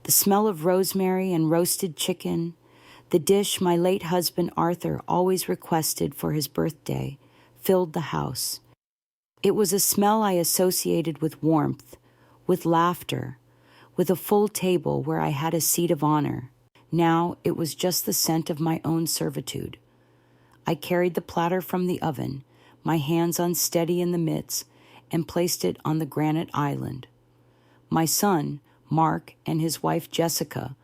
The smell of rosemary and roasted chicken, the dish my late husband Arthur always requested for his birthday, filled the house. It was a smell I associated with warmth, with laughter, with a full table where I had a seat of honor. Now it was just the scent of my own servitude. I carried the platter from the oven, my hands unsteady in the mitts, and placed it on the granite island. My son, Mark, and his wife Jessica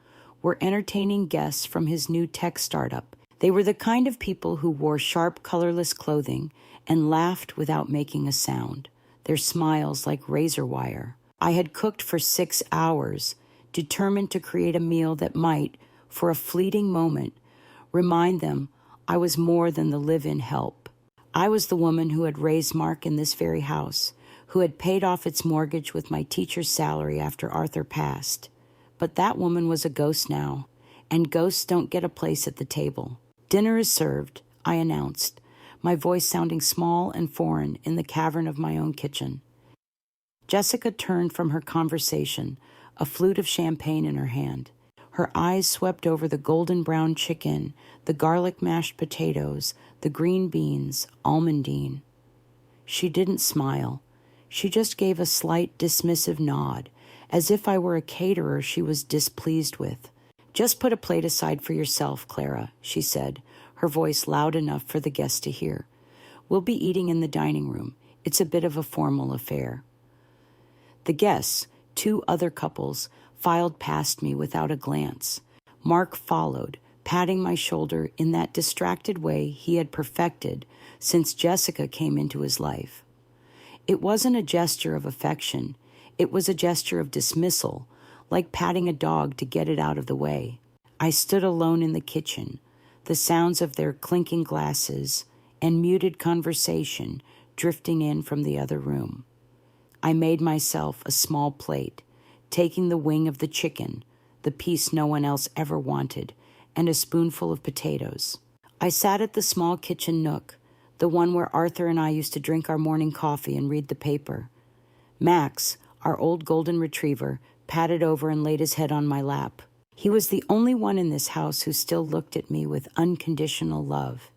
were entertaining guests from his new tech startup. They were the kind of people who wore sharp, colorless clothing and laughed without making a sound, their smiles like razor wire. I had cooked for 6 hours, determined to create a meal that might, for a fleeting moment, remind them I was more than the live-in help. I was the woman who had raised Mark in this very house, who had paid off its mortgage with my teacher's salary after Arthur passed. But that woman was a ghost now, and ghosts don't get a place at the table. "Dinner is served," I announced, my voice sounding small and foreign in the cavern of my own kitchen. Jessica turned from her conversation, a flute of champagne in her hand. Her eyes swept over the golden brown chicken, the garlic mashed potatoes, the green beans, almondine. She didn't smile. She just gave a slight dismissive nod, as if I were a caterer she was displeased with. "Just put a plate aside for yourself, Clara," she said, her voice loud enough for the guests to hear. "We'll be eating in the dining room. It's a bit of a formal affair." The guests, 2 other couples, filed past me without a glance. Mark followed, patting my shoulder in that distracted way he had perfected since Jessica came into his life. It wasn't a gesture of affection. It was a gesture of dismissal, like patting a dog to get it out of the way. I stood alone in the kitchen, the sounds of their clinking glasses and muted conversation drifting in from the other room. I made myself a small plate, taking the wing of the chicken, the piece no one else ever wanted, and a spoonful of potatoes. I sat at the small kitchen nook, the one where Arthur and I used to drink our morning coffee and read the paper. Max, our old golden retriever, patted over and laid his head on my lap. He was the only one in this house who still looked at me with unconditional love.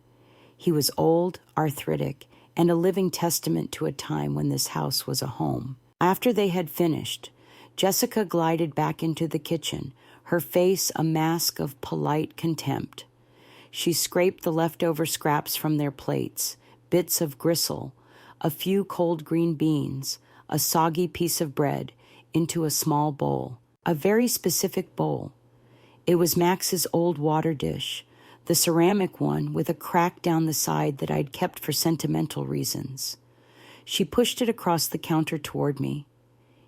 He was old, arthritic, and a living testament to a time when this house was a home. After they had finished, Jessica glided back into the kitchen, her face a mask of polite contempt. She scraped the leftover scraps from their plates, bits of gristle, a few cold green beans, a soggy piece of bread, into a small bowl, a very specific bowl. It was Max's old water dish, the ceramic one with a crack down the side that I'd kept for sentimental reasons. She pushed it across the counter toward me.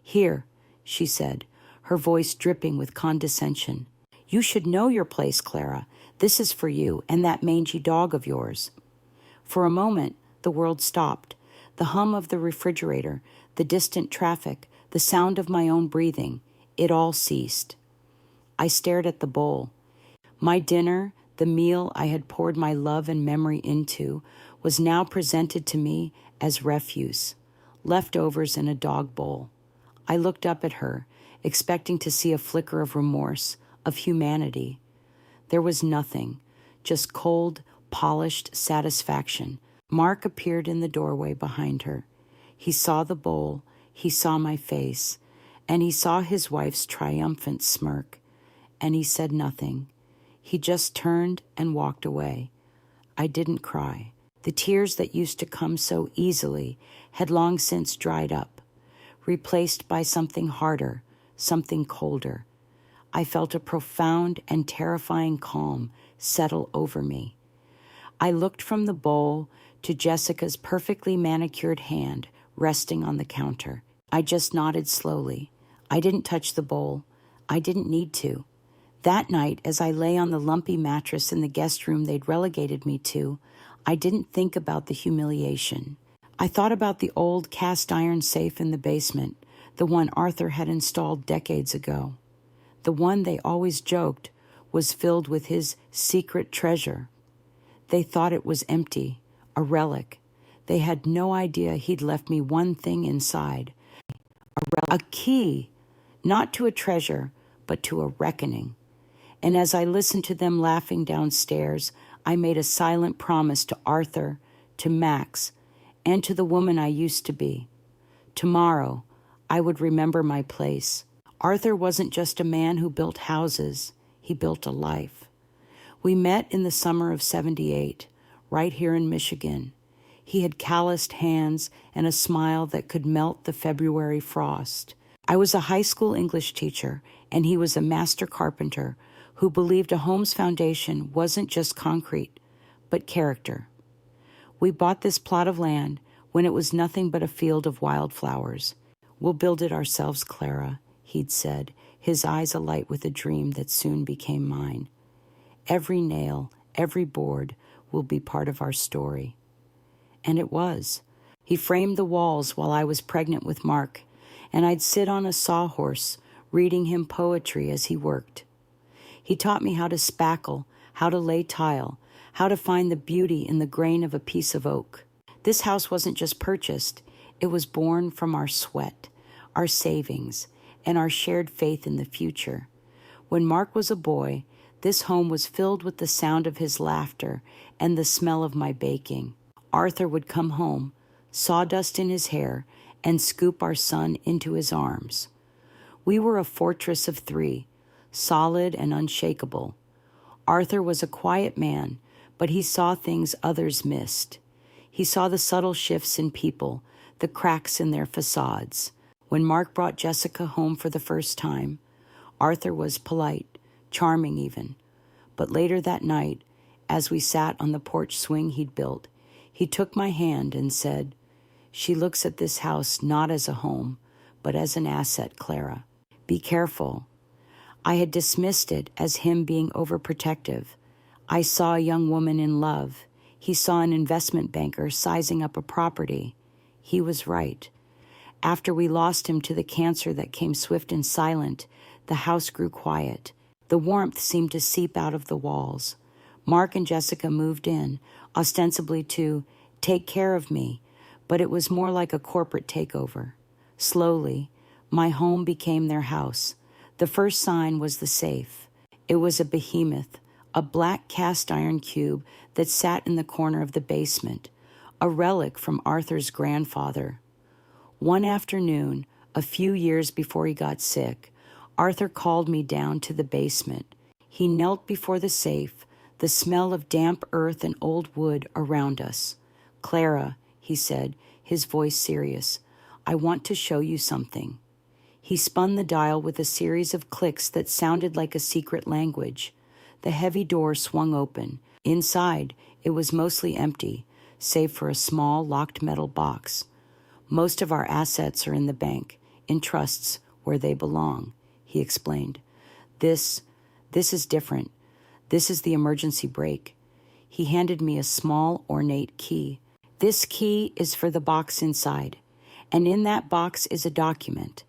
"Here," she said, her voice dripping with condescension. "You should know your place, Clara. This is for you and that mangy dog of yours." For a moment, the world stopped. The hum of the refrigerator, the distant traffic, the sound of my own breathing, it all ceased. I stared at the bowl. My dinner, the meal I had poured my love and memory into, was now presented to me as refuse, leftovers in a dog bowl. I looked up at her, expecting to see a flicker of remorse, of humanity. There was nothing, just cold, polished satisfaction. Mark appeared in the doorway behind her. He saw the bowl, he saw my face, and he saw his wife's triumphant smirk, and he said nothing. He just turned and walked away. I didn't cry. The tears that used to come so easily had long since dried up, replaced by something harder, something colder. I felt a profound and terrifying calm settle over me. I looked from the bowl to Jessica's perfectly manicured hand resting on the counter. I just nodded slowly. I didn't touch the bowl. I didn't need to. That night, as I lay on the lumpy mattress in the guest room they'd relegated me to, I didn't think about the humiliation. I thought about the old cast iron safe in the basement, the one Arthur had installed decades ago. The one they always joked was filled with his secret treasure. They thought it was empty, a relic. They had no idea he'd left me one thing inside, a key, not to a treasure, but to a reckoning. And as I listened to them laughing downstairs, I made a silent promise to Arthur, to Max, and to the woman I used to be. Tomorrow, I would remember my place. Arthur wasn't just a man who built houses, he built a life. We met in the summer of '78, right here in Michigan. He had calloused hands and a smile that could melt the February frost. I was a high school English teacher, and he was a master carpenter who believed a home's foundation wasn't just concrete, but character. We bought this plot of land when it was nothing but a field of wildflowers. "We'll build it ourselves, Clara," he'd said, his eyes alight with a dream that soon became mine. "Every nail, every board will be part of our story." And it was. He framed the walls while I was pregnant with Mark, and I'd sit on a sawhorse reading him poetry as he worked. He taught me how to spackle, how to lay tile, how to find the beauty in the grain of a piece of oak. This house wasn't just purchased, it was born from our sweat, our savings, and our shared faith in the future. When Mark was a boy, this home was filled with the sound of his laughter and the smell of my baking. Arthur would come home, sawdust in his hair, and scoop our son into his arms. We were a fortress of three, solid and unshakable. Arthur was a quiet man, but he saw things others missed. He saw the subtle shifts in people, the cracks in their facades. When Mark brought Jessica home for the first time, Arthur was polite, charming even. But later that night, as we sat on the porch swing he'd built, he took my hand and said, "She looks at this house not as a home, but as an asset, Clara. Be careful." I had dismissed it as him being overprotective. I saw a young woman in love. He saw an investment banker sizing up a property. He was right. After we lost him to the cancer that came swift and silent, the house grew quiet. The warmth seemed to seep out of the walls. Mark and Jessica moved in, ostensibly to take care of me, but it was more like a corporate takeover. Slowly, my home became their house. The first sign was the safe. It was a behemoth, a black cast iron cube that sat in the corner of the basement, a relic from Arthur's grandfather. One afternoon, a few years before he got sick, Arthur called me down to the basement. He knelt before the safe, the smell of damp earth and old wood around us. "Clara," he said, his voice serious, "I want to show you something." He spun the dial with a series of clicks that sounded like a secret language. The heavy door swung open. Inside, it was mostly empty, save for a small, locked metal box. "Most of our assets are in the bank, in trusts where they belong," he explained. This is different. This is the emergency brake." He handed me a small, ornate key. "This key is for the box inside, and in that box is a document.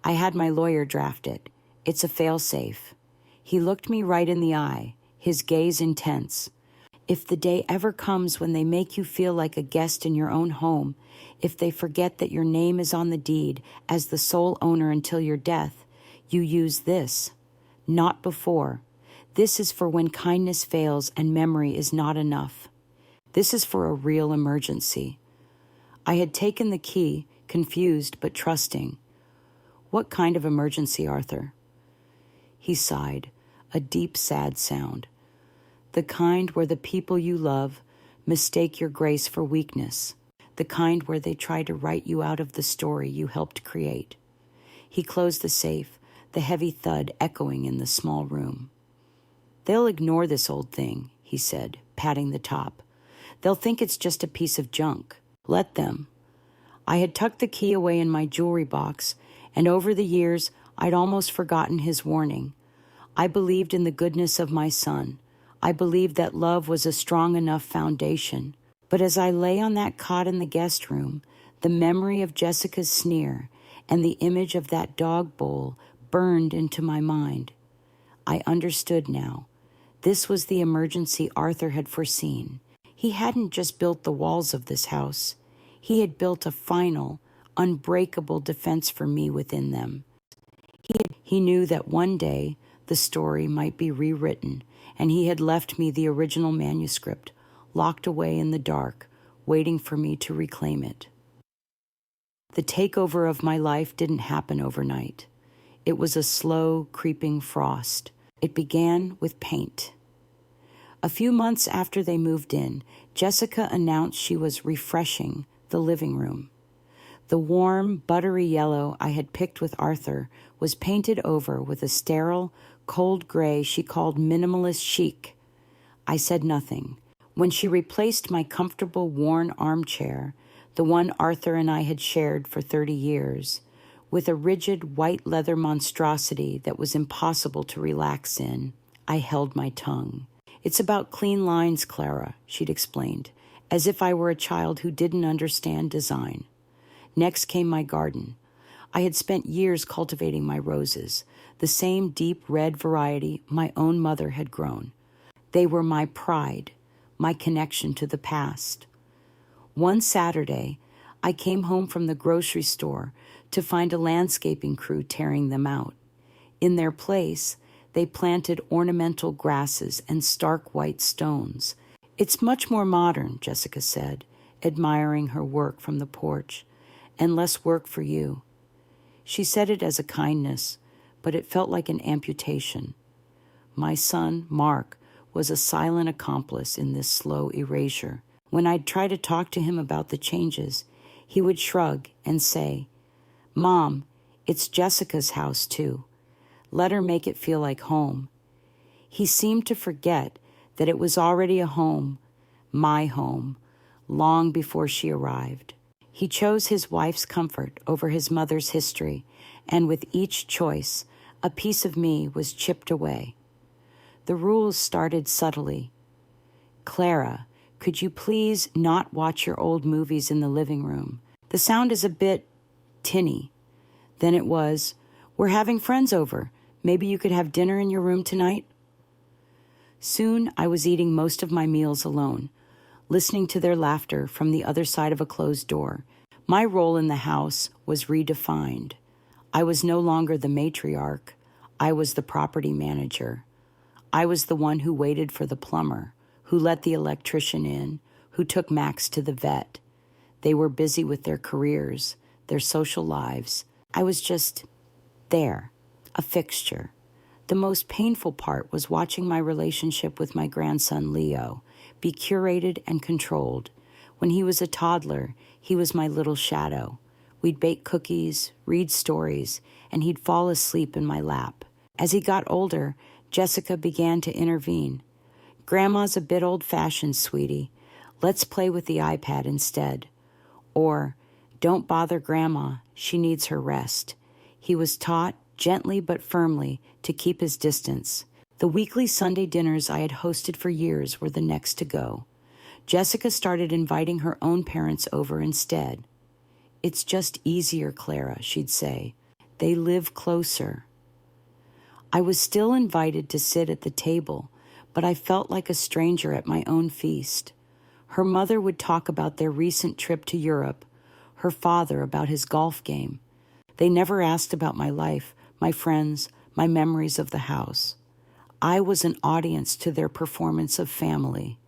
I had my lawyer draft it. It's a fail-safe." He looked me right in the eye, his gaze intense. "If the day ever comes when they make you feel like a guest in your own home, if they forget that your name is on the deed as the sole owner until your death, you use this. Not before. This is for when kindness fails and memory is not enough. This is for a real emergency." I had taken the key, confused but trusting. "What kind of emergency, Arthur?" He sighed, a deep, sad sound. "The kind where the people you love mistake your grace for weakness. The kind where they try to write you out of the story you helped create." He closed the safe, the heavy thud echoing in the small room. "They'll ignore this old thing," he said, patting the top. "They'll think it's just a piece of junk. Let them." I had tucked the key away in my jewelry box, and over the years, I'd almost forgotten his warning. I believed in the goodness of my son. I believed that love was a strong enough foundation. But as I lay on that cot in the guest room, the memory of Jessica's sneer and the image of that dog bowl burned into my mind. I understood now. This was the emergency Arthur had foreseen. He hadn't just built the walls of this house. He had built a final, unbreakable defense for me within them. He knew that one day the story might be rewritten, and he had left me the original manuscript, locked away in the dark, waiting for me to reclaim it. The takeover of my life didn't happen overnight. It was a slow, creeping frost. It began with paint. A few months after they moved in, Jessica announced she was refreshing the living room. The warm, buttery yellow I had picked with Arthur was painted over with a sterile, cold gray she called minimalist chic. I said nothing. When she replaced my comfortable, worn armchair, the one Arthur and I had shared for 30 years, with a rigid white leather monstrosity that was impossible to relax in, I held my tongue. "It's about clean lines, Clara," she'd explained, as if I were a child who didn't understand design. Next came my garden. I had spent years cultivating my roses, the same deep red variety my own mother had grown. They were my pride, my connection to the past. One Saturday, I came home from the grocery store to find a landscaping crew tearing them out. In their place, they planted ornamental grasses and stark white stones. "It's much more modern," Jessica said, admiring her work from the porch, "and less work for you." She said it as a kindness, but it felt like an amputation. My son, Mark, was a silent accomplice in this slow erasure. When I'd try to talk to him about the changes, he would shrug and say, "Mom, it's Jessica's house too. Let her make it feel like home." He seemed to forget that it was already a home, my home, long before she arrived. He chose his wife's comfort over his mother's history, and with each choice, a piece of me was chipped away. The rules started subtly. "Clara, could you please not watch your old movies in the living room? The sound is a bit tinny." Then it was, "We're having friends over. Maybe you could have dinner in your room tonight?" Soon I was eating most of my meals alone, listening to their laughter from the other side of a closed door. My role in the house was redefined. I was no longer the matriarch. I was the property manager. I was the one who waited for the plumber, who let the electrician in, who took Max to the vet. They were busy with their careers, their social lives. I was just there, a fixture. The most painful part was watching my relationship with my grandson, Leo, be curated and controlled. When he was a toddler, he was my little shadow. We'd bake cookies, read stories, and he'd fall asleep in my lap. As he got older, Jessica began to intervene. "Grandma's a bit old-fashioned, sweetie. Let's play with the iPad instead." Or, "Don't bother Grandma. She needs her rest." He was taught, gently but firmly, to keep his distance. The weekly Sunday dinners I had hosted for years were the next to go. Jessica started inviting her own parents over instead. "It's just easier, Clara," she'd say. "They live closer." I was still invited to sit at the table, but I felt like a stranger at my own feast. Her mother would talk about their recent trip to Europe, her father about his golf game. They never asked about my life, my friends, my memories of the house. I was an audience to their performance of family.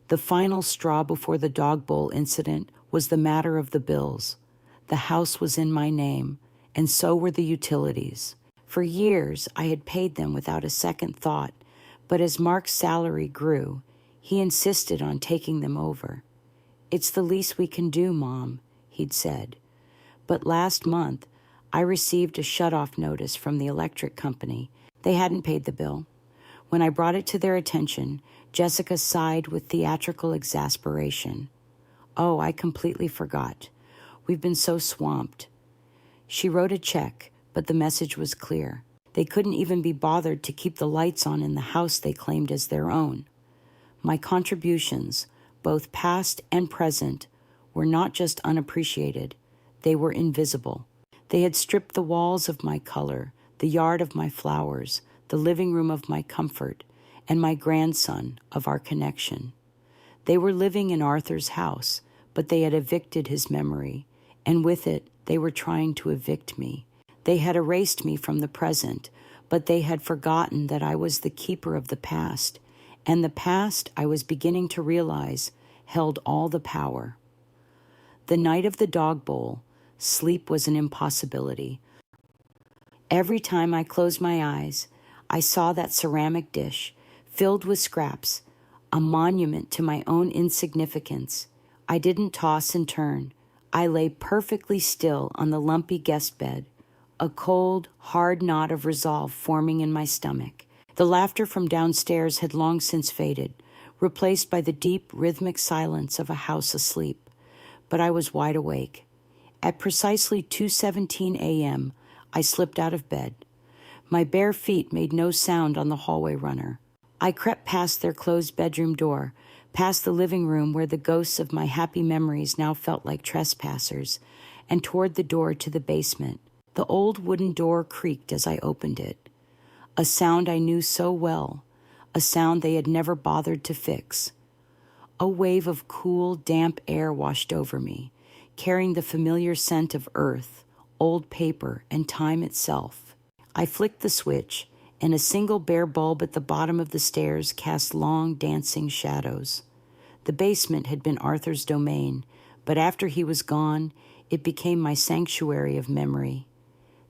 The final straw before the dog bowl incident was the matter of the bills. The house was in my name, and so were the utilities. For years, I had paid them without a second thought, but as Mark's salary grew, he insisted on taking them over. "It's the least we can do, Mom," he'd said. But last month, I received a shut-off notice from the electric company. They hadn't paid the bill. When I brought it to their attention, Jessica sighed with theatrical exasperation. "Oh, I completely forgot. We've been so swamped." She wrote a check, but the message was clear. They couldn't even be bothered to keep the lights on in the house they claimed as their own. My contributions, both past and present, were not just unappreciated, they were invisible. They had stripped the walls of my color, the yard of my flowers, the living room of my comfort, and my grandson of our connection. They were living in Arthur's house, but they had evicted his memory, and with it, they were trying to evict me. They had erased me from the present, but they had forgotten that I was the keeper of the past, and the past, I was beginning to realize, held all the power. The night of the dog bowl, sleep was an impossibility. Every time I closed my eyes, I saw that ceramic dish, filled with scraps, a monument to my own insignificance. I didn't toss and turn. I lay perfectly still on the lumpy guest bed, a cold, hard knot of resolve forming in my stomach. The laughter from downstairs had long since faded, replaced by the deep, rhythmic silence of a house asleep. But I was wide awake. At precisely 2:17 a.m., I slipped out of bed. My bare feet made no sound on the hallway runner. I crept past their closed bedroom door, past the living room where the ghosts of my happy memories now felt like trespassers, and toward the door to the basement. The old wooden door creaked as I opened it. A sound I knew so well, a sound they had never bothered to fix. A wave of cool, damp air washed over me, carrying the familiar scent of earth, old paper, and time itself. I flicked the switch, and a single bare bulb at the bottom of the stairs cast long, dancing shadows. The basement had been Arthur's domain, but after he was gone, it became my sanctuary of memory.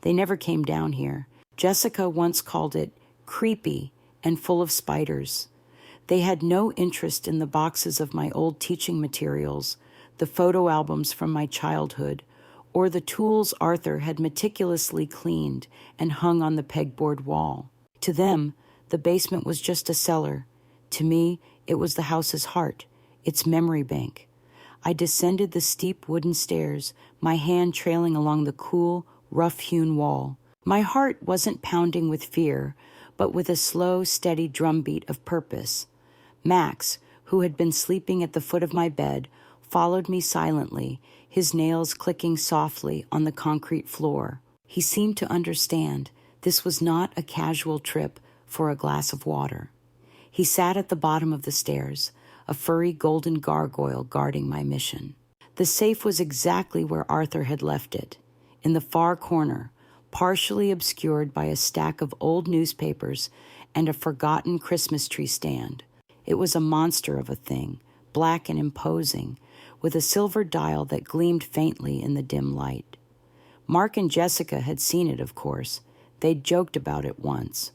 They never came down here. Jessica once called it creepy and full of spiders. They had no interest in the boxes of my old teaching materials, the photo albums from my childhood, or the tools Arthur had meticulously cleaned and hung on the pegboard wall. To them, the basement was just a cellar. To me, it was the house's heart, its memory bank. I descended the steep wooden stairs, my hand trailing along the cool, rough-hewn wall. My heart wasn't pounding with fear, but with a slow, steady drumbeat of purpose. Max, who had been sleeping at the foot of my bed, followed me silently, his nails clicking softly on the concrete floor. He seemed to understand this was not a casual trip for a glass of water. He sat at the bottom of the stairs, a furry golden gargoyle guarding my mission. The safe was exactly where Arthur had left it, in the far corner, partially obscured by a stack of old newspapers and a forgotten Christmas tree stand. It was a monster of a thing, black and imposing, with a silver dial that gleamed faintly in the dim light. Mark and Jessica had seen it, of course. They'd joked about it once.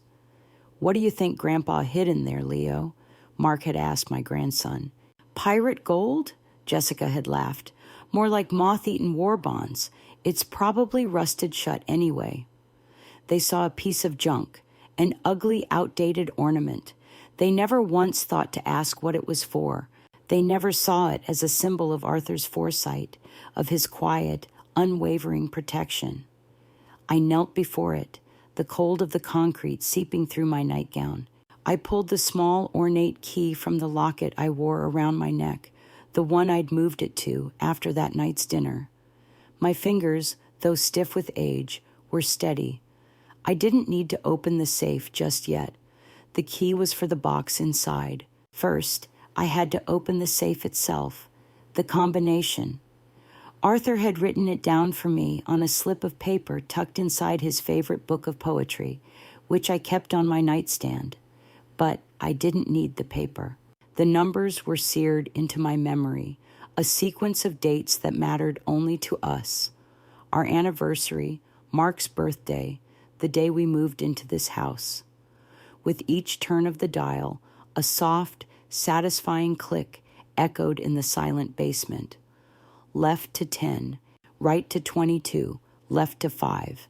"What do you think Grandpa hid in there, Leo?" Mark had asked my grandson. "Pirate gold?" Jessica had laughed. "More like moth-eaten war bonds. It's probably rusted shut anyway." They saw a piece of junk, an ugly, outdated ornament. They never once thought to ask what it was for. They never saw it as a symbol of Arthur's foresight, of his quiet, unwavering protection. I knelt before it, the cold of the concrete seeping through my nightgown. I pulled the small, ornate key from the locket I wore around my neck, the one I'd moved it to after that night's dinner. My fingers, though stiff with age, were steady. I didn't need to open the safe just yet. The key was for the box inside. First, I had to open the safe itself, the combination. Arthur had written it down for me on a slip of paper tucked inside his favorite book of poetry, which I kept on my nightstand. But I didn't need the paper. The numbers were seared into my memory, a sequence of dates that mattered only to us. Our anniversary, Mark's birthday, the day we moved into this house. With each turn of the dial, a soft, satisfying click echoed in the silent basement. Left to 10, right to 22, left to 5.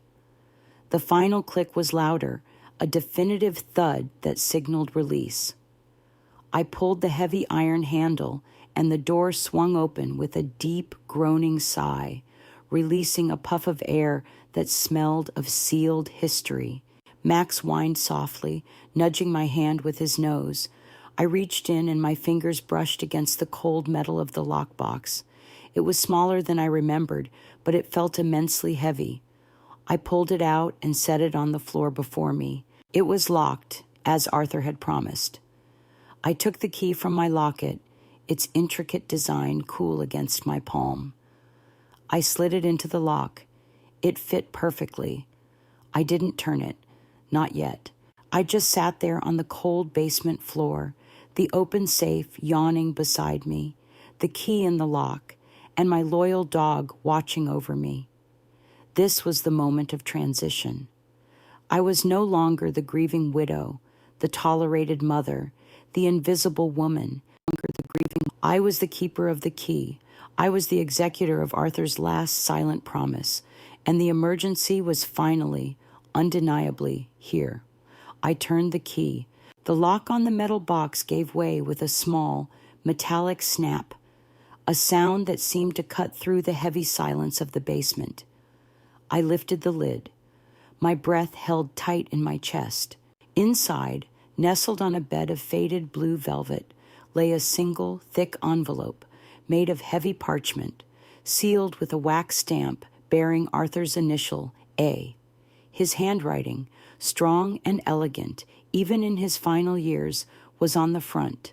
The final click was louder, a definitive thud that signaled release. I pulled the heavy iron handle, and the door swung open with a deep, groaning sigh, releasing a puff of air that smelled of sealed history. Max whined softly, nudging my hand with his nose. I reached in, and my fingers brushed against the cold metal of the lockbox. It was smaller than I remembered, but it felt immensely heavy. I pulled it out and set it on the floor before me. It was locked, as Arthur had promised. I took the key from my locket, its intricate design cool against my palm. I slid it into the lock. It fit perfectly, I didn't turn it. Not yet. I just sat there on the cold basement floor, the open safe yawning beside me, the key in the lock, and my loyal dog watching over me. This was the moment of transition. I was no longer the grieving widow, the tolerated mother, the invisible woman. I was the keeper of the key. I was the executor of Arthur's last silent promise, and the emergency was finally, undeniably, here. I turned the key. The lock on the metal box gave way with a small, metallic snap, a sound that seemed to cut through the heavy silence of the basement. I lifted the lid. My breath held tight in my chest. Inside, nestled on a bed of faded blue velvet, lay a single, thick envelope made of heavy parchment, sealed with a wax stamp bearing Arthur's initial, A. His handwriting, strong and elegant, even in his final years, was on the front.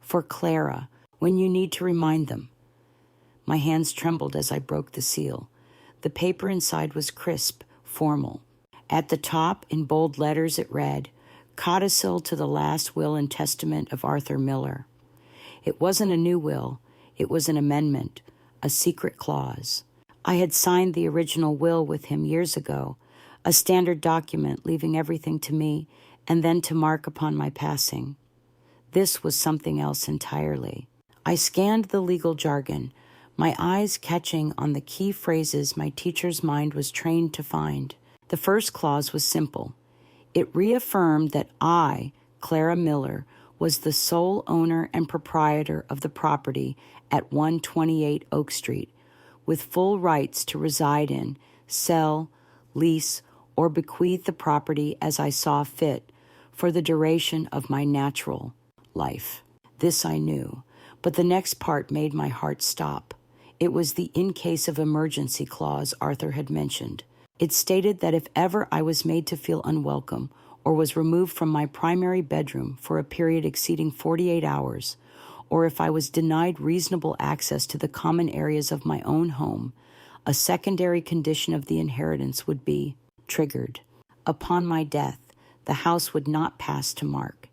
For Clara, when you need to remind them. My hands trembled as I broke the seal. The paper inside was crisp, formal. At the top, in bold letters, it read, "Codicil to the last will and testament of Arthur Miller." It wasn't a new will. It was an amendment, a secret clause. I had signed the original will with him years ago, a standard document leaving everything to me and then to Mark upon my passing. This was something else entirely. I scanned the legal jargon, my eyes catching on the key phrases my teacher's mind was trained to find. The first clause was simple. It reaffirmed that I, Clara Miller, was the sole owner and proprietor of the property at 128 Oak Street, with full rights to reside in, sell, lease, or bequeath the property as I saw fit for the duration of my natural life. This I knew, but the next part made my heart stop. It was the in case of emergency clause Arthur had mentioned. It stated that if ever I was made to feel unwelcome or was removed from my primary bedroom for a period exceeding 48 hours, or if I was denied reasonable access to the common areas of my own home, a secondary condition of the inheritance would be triggered. Upon my death, the house would not pass to Mark.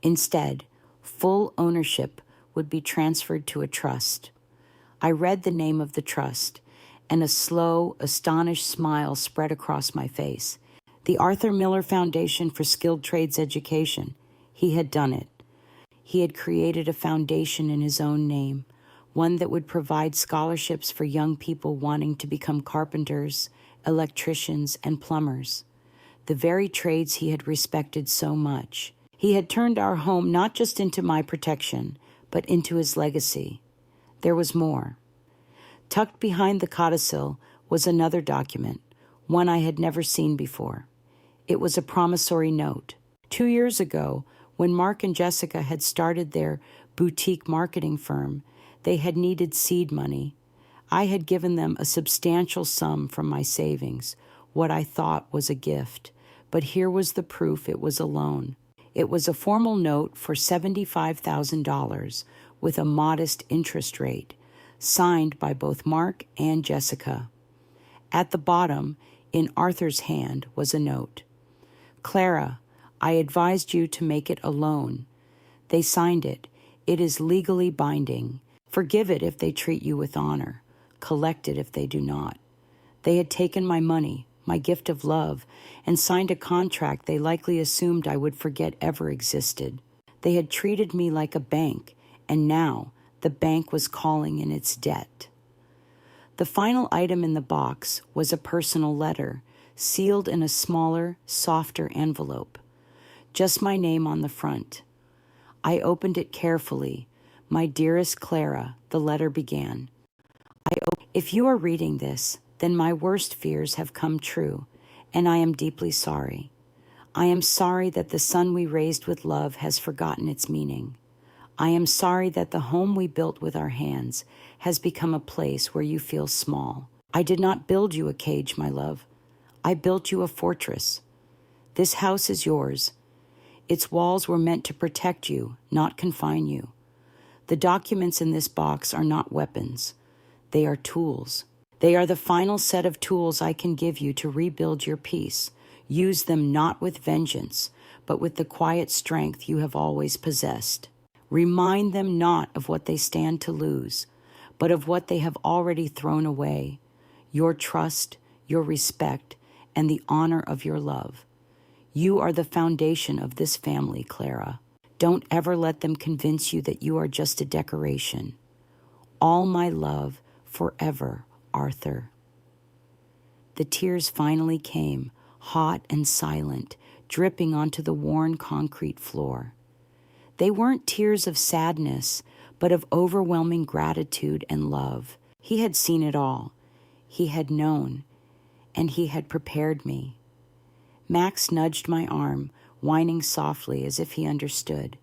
Instead, full ownership would be transferred to a trust. I read the name of the trust, and a slow, astonished smile spread across my face. The Arthur Miller Foundation for Skilled Trades Education. He had done it. He had created a foundation in his own name, one that would provide scholarships for young people wanting to become carpenters, electricians, and plumbers, the very trades he had respected so much. He had turned our home not just into my protection, but into his legacy. There was more. Tucked behind the codicil was another document, one I had never seen before. It was a promissory note. 2 years ago, when Mark and Jessica had started their boutique marketing firm, they had needed seed money. I had given them a substantial sum from my savings, what I thought was a gift, but here was the proof it was a loan. It was a formal note for $75,000 with a modest interest rate, signed by both Mark and Jessica. At the bottom, in Arthur's hand, was a note. "Clara, I advised you to make it a loan. They signed it. It is legally binding. Forgive it if they treat you with honor. Collect it if they do not." They had taken my money, my gift of love, and signed a contract they likely assumed I would forget ever existed. They had treated me like a bank, and now the bank was calling in its debt. The final item in the box was a personal letter, sealed in a smaller, softer envelope. Just my name on the front. I opened it carefully. "My dearest Clara," the letter began. "If you are reading this, then my worst fears have come true, and I am deeply sorry. I am sorry that the son we raised with love has forgotten its meaning. I am sorry that the home we built with our hands has become a place where you feel small. I did not build you a cage, my love. I built you a fortress. This house is yours. Its walls were meant to protect you, not confine you. The documents in this box are not weapons. They are tools. They are the final set of tools I can give you to rebuild your peace, Use them not with vengeance, but with the quiet strength you have always possessed. Remind them not of what they stand to lose, but of what they have already thrown away, your trust, your respect, and the honor of your love. You are the foundation of this family, Clara. Don't ever let them convince you that you are just a decoration. All my love, forever, Arthur. The tears finally came, hot and silent, dripping onto the worn concrete floor. They weren't tears of sadness, but of overwhelming gratitude and love. He had seen it all. He had known, and he had prepared me. Max nudged my arm, whining softly as if he understood.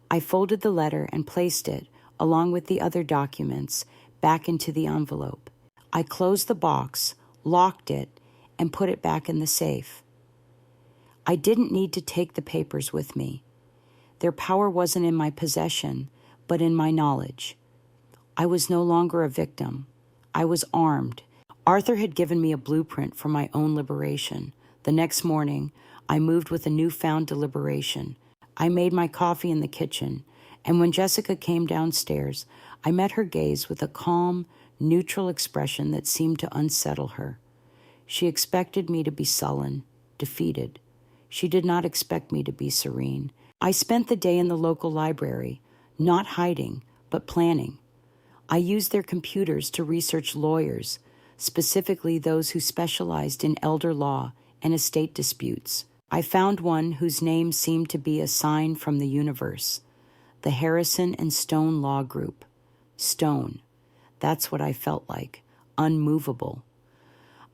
I folded the letter and placed it, along with the other documents, back into the envelope. I closed the box, locked it, and put it back in the safe. I didn't need to take the papers with me. Their power wasn't in my possession, but in my knowledge. I was no longer a victim. I was armed. Arthur had given me a blueprint for my own liberation. The next morning, I moved with a newfound deliberation. I made my coffee in the kitchen, and when Jessica came downstairs, I met her gaze with a calm, neutral expression that seemed to unsettle her. She expected me to be sullen, defeated. She did not expect me to be serene. I spent the day in the local library, not hiding, but planning. I used their computers to research lawyers, specifically those who specialized in elder law and estate disputes. I found one whose name seemed to be a sign from the universe, the Harrison and Stone Law Group. Stone. That's what I felt like, unmovable.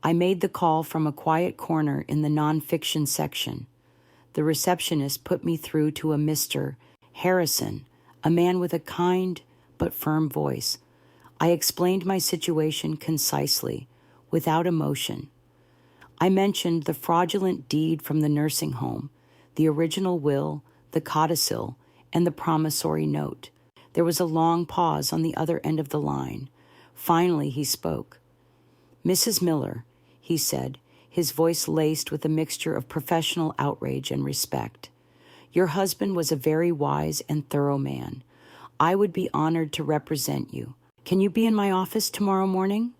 I made the call from a quiet corner in the nonfiction section. The receptionist put me through to a Mr. Harrison, a man with a kind but firm voice. I explained my situation concisely, without emotion. I mentioned the fraudulent deed from the nursing home, the original will, the codicil, and the promissory note. There was a long pause on the other end of the line. Finally, he spoke. "Mrs. Miller," he said, his voice laced with a mixture of professional outrage and respect. "Your husband was a very wise and thorough man. I would be honored to represent you. Can you be in my office tomorrow morning?"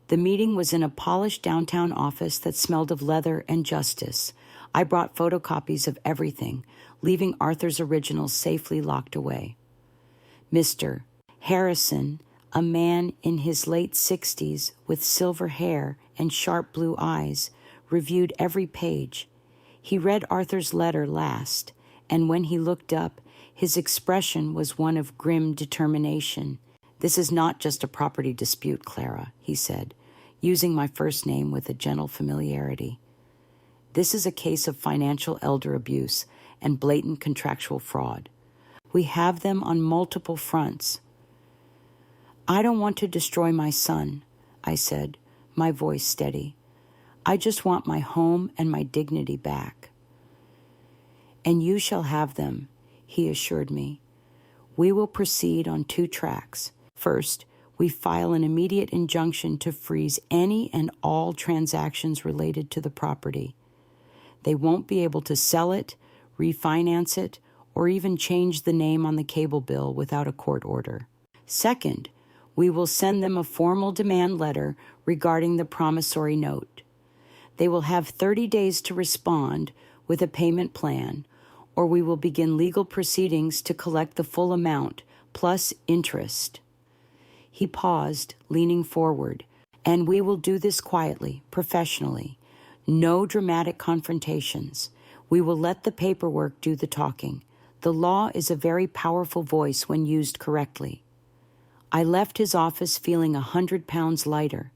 The meeting was in a polished downtown office that smelled of leather and justice. I brought photocopies of everything, leaving Arthur's originals safely locked away. Mr. Harrison, a man in his late 60s with silver hair and sharp blue eyes, reviewed every page. He read Arthur's letter last, and when he looked up, his expression was one of grim determination. "This is not just a property dispute, Clara," he said, using my first name with a gentle familiarity. "This is a case of financial elder abuse and blatant contractual fraud. We have them on multiple fronts." "I don't want to destroy my son," I said, my voice steady. "I just want my home and my dignity back." "And you shall have them," he assured me. "We will proceed on 2 tracks. First, we file an immediate injunction to freeze any and all transactions related to the property. They won't be able to sell it, refinance it, or even change the name on the cable bill without a court order. Second, we will send them a formal demand letter regarding the promissory note. They will have 30 days to respond with a payment plan, or we will begin legal proceedings to collect the full amount, plus interest." He paused, leaning forward. "And we will do this quietly, professionally. No dramatic confrontations. We will let the paperwork do the talking. The law is a very powerful voice when used correctly." I left his office feeling 100 pounds lighter.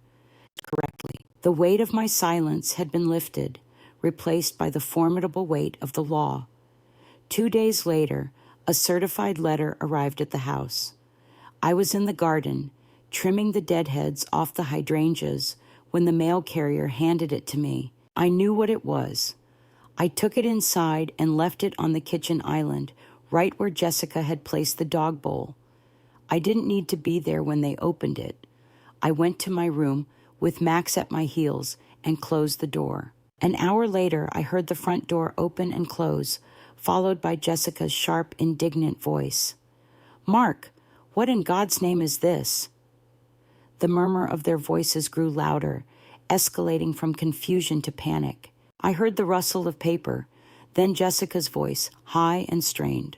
The weight of my silence had been lifted, replaced by the formidable weight of the law. 2 days later, a certified letter arrived at the house. I was in the garden, trimming the deadheads off the hydrangeas, when the mail carrier handed it to me. I knew what it was. I took it inside and left it on the kitchen island, right where Jessica had placed the dog bowl. I didn't need to be there when they opened it. I went to my room with Max at my heels and closed the door. An hour later, I heard the front door open and close, followed by Jessica's sharp, indignant voice. "Mark, what in God's name is this?" The murmur of their voices grew louder, escalating from confusion to panic. I heard the rustle of paper, then Jessica's voice, high and strained.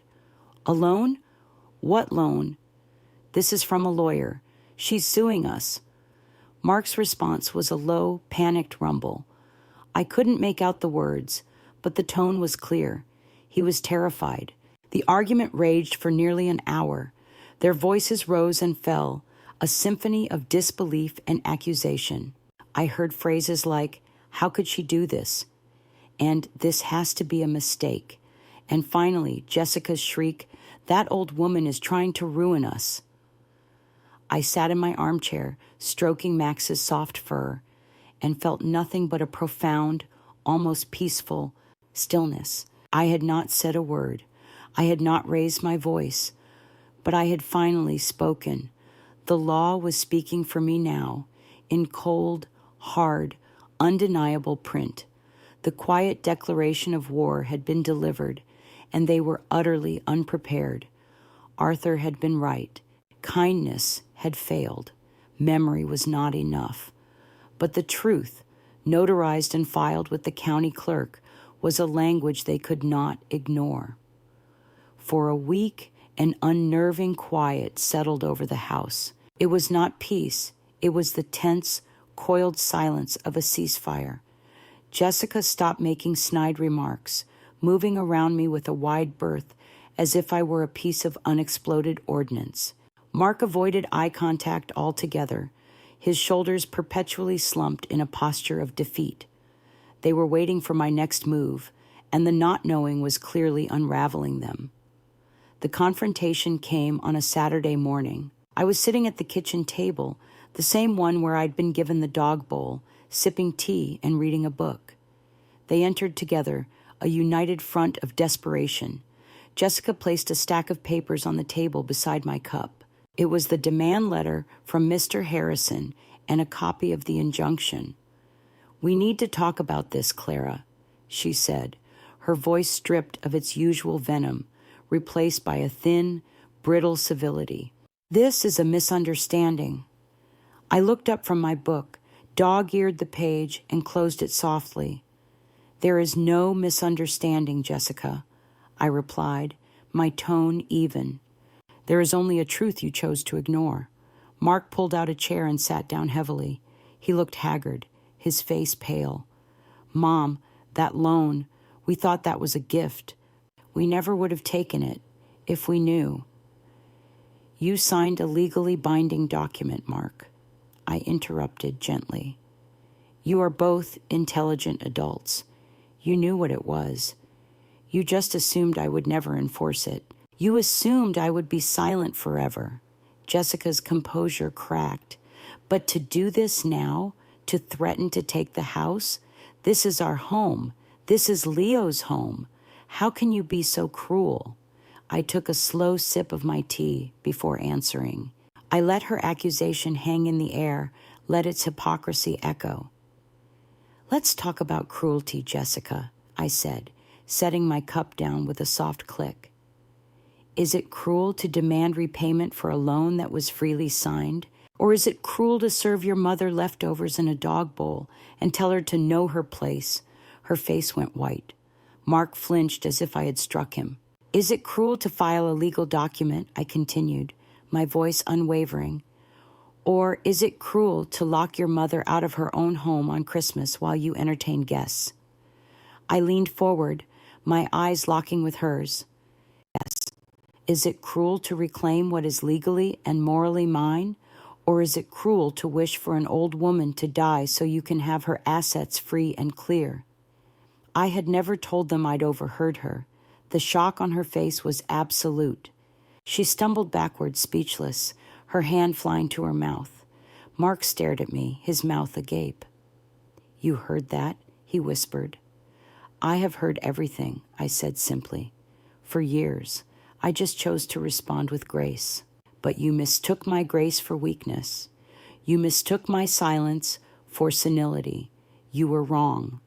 "A loan? What loan?" "This is from a lawyer. She's suing us." Mark's response was a low, panicked rumble. I couldn't make out the words, but the tone was clear. He was terrified. The argument raged for nearly an hour. Their voices rose and fell, a symphony of disbelief and accusation. I heard phrases like, "How could she do this?" and "This has to be a mistake." And finally, Jessica's shriek, "That old woman is trying to ruin us." I sat in my armchair, stroking Max's soft fur, and felt nothing but a profound, almost peaceful stillness. I had not said a word. I had not raised my voice, but I had finally spoken. The law was speaking for me now, in cold, hard, undeniable print. The quiet declaration of war had been delivered, and they were utterly unprepared. Arthur had been right. Kindness had failed. Memory was not enough. But the truth, notarized and filed with the county clerk, was a language they could not ignore. For a week, an unnerving quiet settled over the house. It was not peace. It was the tense, coiled silence of a ceasefire. Jessica stopped making snide remarks, moving around me with a wide berth, as if I were a piece of unexploded ordnance. Mark avoided eye contact altogether, his shoulders perpetually slumped in a posture of defeat. They were waiting for my next move, and the not knowing was clearly unraveling them. The confrontation came on a Saturday morning. I was sitting at the kitchen table, the same one where I'd been given the dog bowl, sipping tea and reading a book. They entered together, a united front of desperation. Jessica placed a stack of papers on the table beside my cup. It was the demand letter from Mr. Harrison and a copy of the injunction. "We need to talk about this, Clara," she said, her voice stripped of its usual venom, replaced by a thin, brittle civility. "This is a misunderstanding." I looked up from my book, dog-eared the page, and closed it softly. "There is no misunderstanding, Jessica," I replied, my tone even. "There is only a truth you chose to ignore." Mark pulled out a chair and sat down heavily. He looked haggard, his face pale. "Mom, that loan, we thought that was a gift. We never would have taken it if we knew." "You signed a legally binding document, Mark," I interrupted gently. "You are both intelligent adults. You knew what it was. You just assumed I would never enforce it. You assumed I would be silent forever." Jessica's composure cracked. "But to do this now, to threaten to take the house, this is our home. This is Leo's home. How can you be so cruel?" I took a slow sip of my tea before answering. I let her accusation hang in the air, let its hypocrisy echo. "Let's talk about cruelty, Jessica," I said, setting my cup down with a soft click. "Is it cruel to demand repayment for a loan that was freely signed? Or is it cruel to serve your mother leftovers in a dog bowl and tell her to know her place?" Her face went white. Mark flinched as if I had struck him. "Is it cruel to file a legal document?" I continued, my voice unwavering. "Or is it cruel to lock your mother out of her own home on Christmas while you entertain guests?" I leaned forward, my eyes locking with hers. "Yes. Is it cruel to reclaim what is legally and morally mine? Or is it cruel to wish for an old woman to die so you can have her assets free and clear?" I had never told them I'd overheard her. The shock on her face was absolute. She stumbled backward, speechless, her hand flying to her mouth. Mark stared at me, his mouth agape. "You heard that?" he whispered. "I have heard everything," I said simply. "For years. I just chose to respond with grace. But you mistook my grace for weakness. You mistook my silence for senility. You were wrong."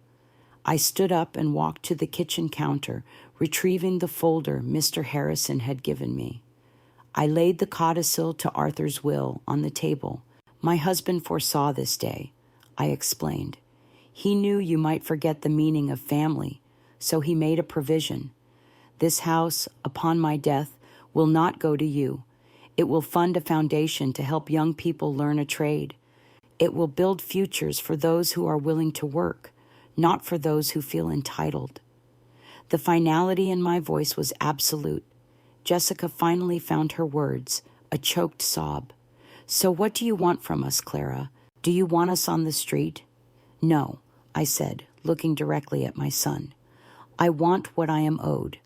I stood up and walked to the kitchen counter, retrieving the folder Mr. Harrison had given me. I laid the codicil to Arthur's will on the table. My husband foresaw this day, I explained. He knew you might forget the meaning of family, so he made a provision. This house, upon my death, will not go to you. It will fund a foundation to help young people learn a trade. It will build futures for those who are willing to work, not for those who feel entitled. The finality in my voice was absolute. Jessica finally found her words, a choked sob. So what do you want from us, Clara? Do you want us on the street? No, I said, looking directly at my son. I want what I am owed.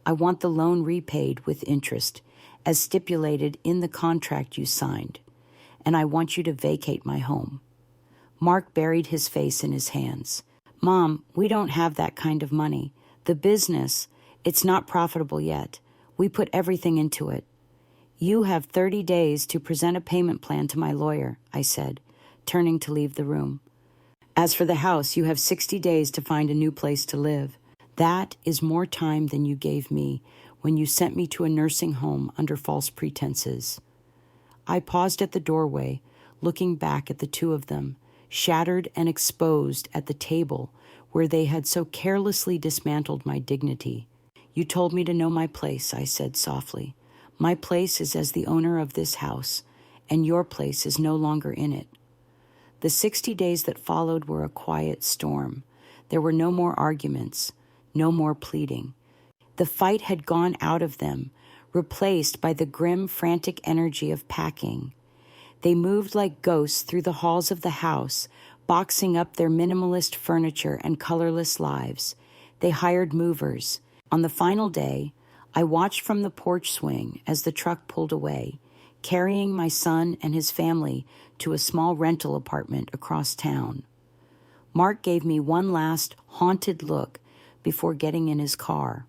I want the loan repaid with interest, as stipulated in the contract you signed, and I want you to vacate my home. Mark buried his face in his hands. Mom, we don't have that kind of money. The business, it's not profitable yet. We put everything into it. You have 30 days to present a payment plan to my lawyer, I said, turning to leave the room. As for the house, you have 60 days to find a new place to live. That is more time than you gave me when you sent me to a nursing home under false pretenses. I paused at the doorway, looking back at the two of them, shattered and exposed at the table where they had so carelessly dismantled my dignity. You told me to know my place, I said softly. My place is as the owner of this house, and your place is no longer in it. The 60 days that followed were a quiet storm. There were no more arguments, no more pleading. The fight had gone out of them, replaced by the grim, frantic energy of packing. They moved like ghosts through the halls of the house, boxing up their minimalist furniture and colorless lives. They hired movers. On the final day, I watched from the porch swing as the truck pulled away, carrying my son and his family to a small rental apartment across town. Mark gave me one last haunted look before getting in his car.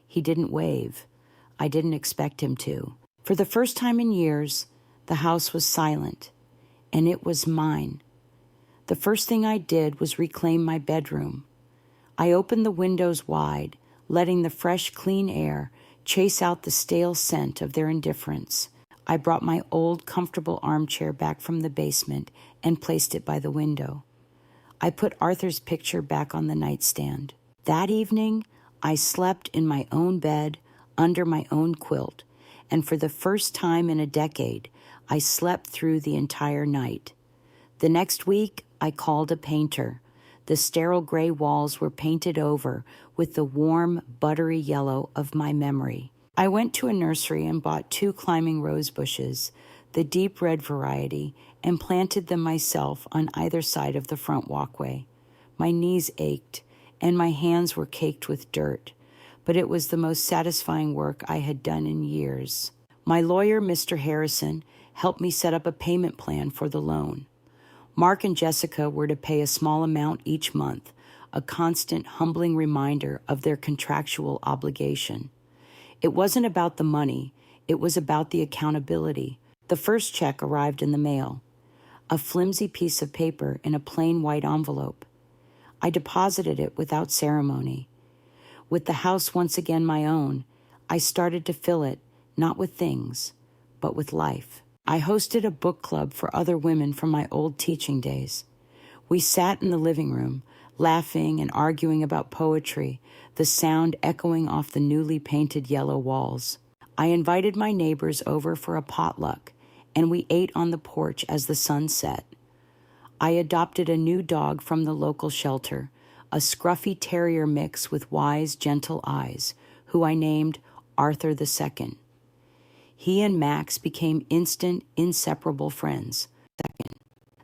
He didn't wave. I didn't expect him to. For the first time in years, the house was silent, and it was mine. The first thing I did was reclaim my bedroom. I opened the windows wide, letting the fresh, clean air chase out the stale scent of their indifference. I brought my old, comfortable armchair back from the basement and placed it by the window. I put Arthur's picture back on the nightstand. That evening, I slept in my own bed, under my own quilt, and for the first time in a decade, I slept through the entire night. The next week, I called a painter. The sterile gray walls were painted over with the warm, buttery yellow of my memory. I went to a nursery and bought 2 climbing rose bushes, the deep red variety, and planted them myself on either side of the front walkway. My knees ached, and my hands were caked with dirt, but it was the most satisfying work I had done in years. My lawyer, Mr. Harrison, helped me set up a payment plan for the loan. Mark and Jessica were to pay a small amount each month, a constant, humbling reminder of their contractual obligation. It wasn't about the money, it was about the accountability. The first check arrived in the mail, a flimsy piece of paper in a plain white envelope. I deposited it without ceremony. With the house once again my own, I started to fill it, not with things, but with life. I hosted a book club for other women from my old teaching days. We sat in the living room, laughing and arguing about poetry, the sound echoing off the newly painted yellow walls. I invited my neighbors over for a potluck, and we ate on the porch as the sun set. I adopted a new dog from the local shelter, a scruffy terrier mix with wise, gentle eyes, who I named Arthur II. He and Max became instant, inseparable friends.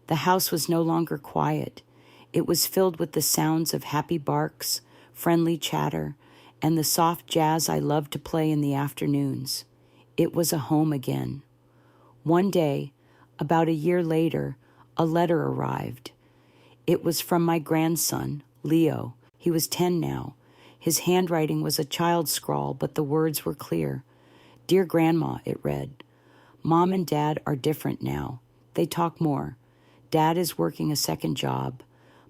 The house was no longer quiet. It was filled with the sounds of happy barks, friendly chatter, and the soft jazz I loved to play in the afternoons. It was a home again. One day, about a year later, a letter arrived. It was from my grandson, Leo. He was 10 now. His handwriting was a child's scrawl, but the words were clear. Dear Grandma, it read. Mom and Dad are different now. They talk more. Dad is working a second job.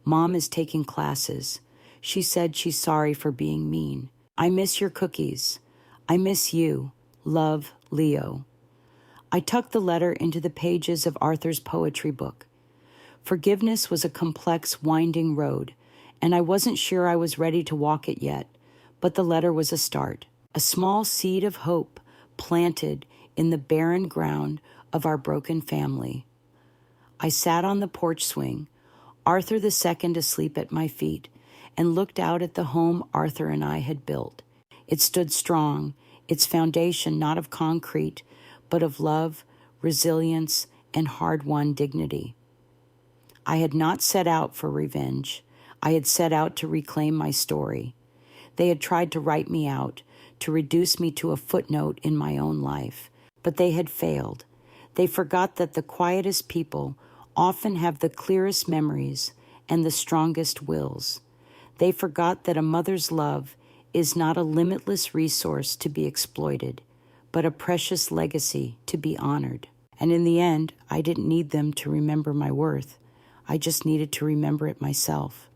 Mom is taking classes. She said she's sorry for being mean. I miss your cookies. I miss you. Love, Leo. I tucked the letter into the pages of Arthur's poetry book. Forgiveness was a complex, winding road, and I wasn't sure I was ready to walk it yet, but the letter was a start, a small seed of hope planted in the barren ground of our broken family. I sat on the porch swing, Arthur II asleep at my feet, and looked out at the home Arthur and I had built. It stood strong, its foundation not of concrete, but of love, resilience, and hard-won dignity. I had not set out for revenge. I had set out to reclaim my story. They had tried to write me out, to reduce me to a footnote in my own life, but they had failed. They forgot that the quietest people often have the clearest memories and the strongest wills. They forgot that a mother's love is not a limitless resource to be exploited, but a precious legacy to be honored. And in the end, I didn't need them to remember my worth. I just needed to remember it myself.